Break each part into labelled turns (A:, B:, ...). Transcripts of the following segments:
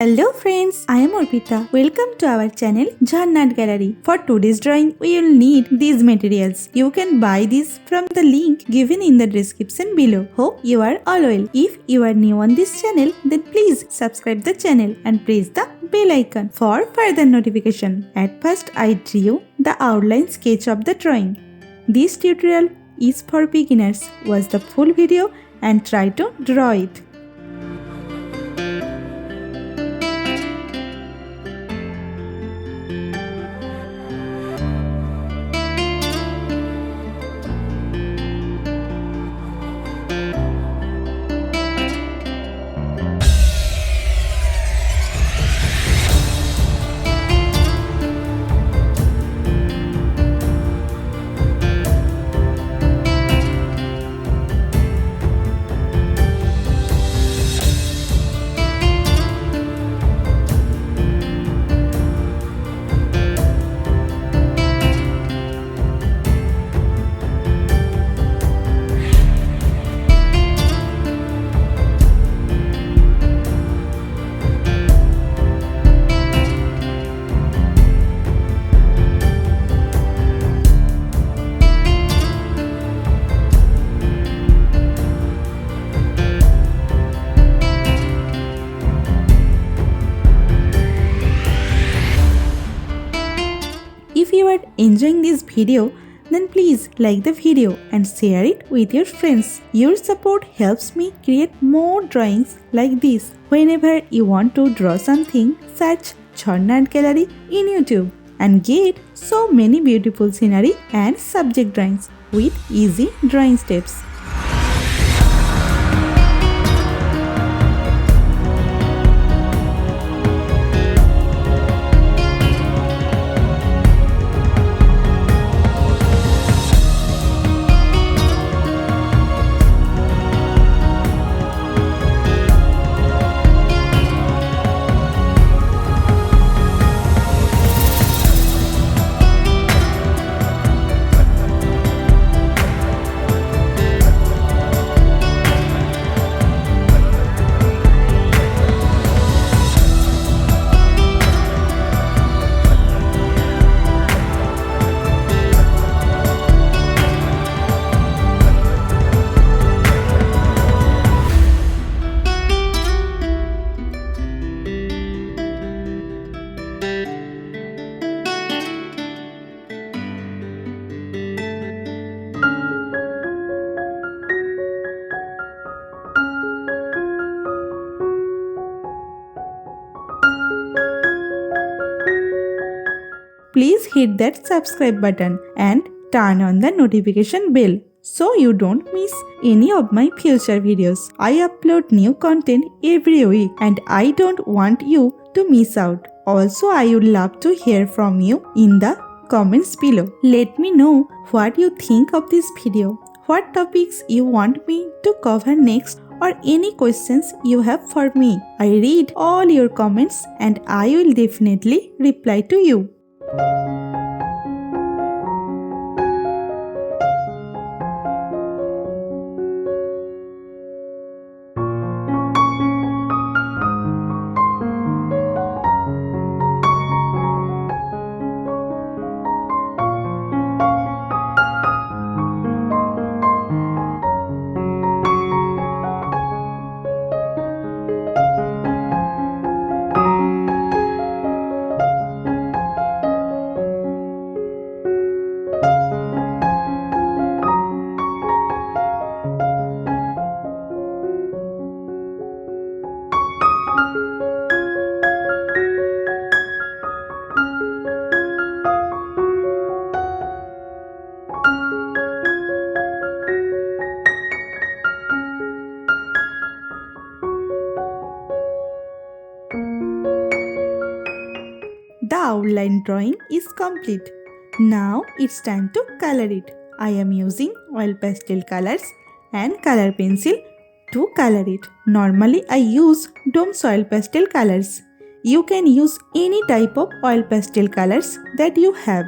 A: Hello friends, I am Arpita. Welcome to our channel Jharna Gallery. For today's drawing, we will need these materials. You can buy these from the link given in the description below. Hope you are all well. If you are new on this channel, then please subscribe the channel and press the bell icon for further notification. At first, I drew the outline sketch of the drawing. This tutorial is for beginners. Watch the full video and try to draw it. If you are enjoying this video, then please like the video and share it with your friends. Your support helps me create more drawings like this. Whenever you want to draw something, search Jharna Gallery in YouTube and get so many beautiful scenery and subject drawings with easy drawing steps. Please hit that subscribe button and turn on the notification bell so you don't miss any of my future videos. I upload new content every week and I don't want you to miss out. Also, I would love to hear from you in the comments below. Let me know what you think of this video, what topics you want me to cover next, or any questions you have for me. I read all your comments and I will definitely reply to you. The outline drawing is complete. Now it's time to color it. I am using oil pastel colors and color pencil to color it. Normally I use Dome's oil pastel colors. You can use any type of oil pastel colors that you have.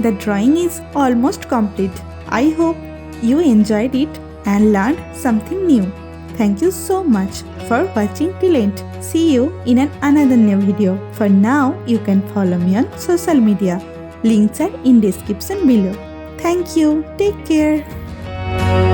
A: the drawing is almost complete. I hope you enjoyed it and learned something new. Thank you so much for watching till end. See you in another new video. For now, you can follow me on social media. Links are in description below. Thank you. Take care.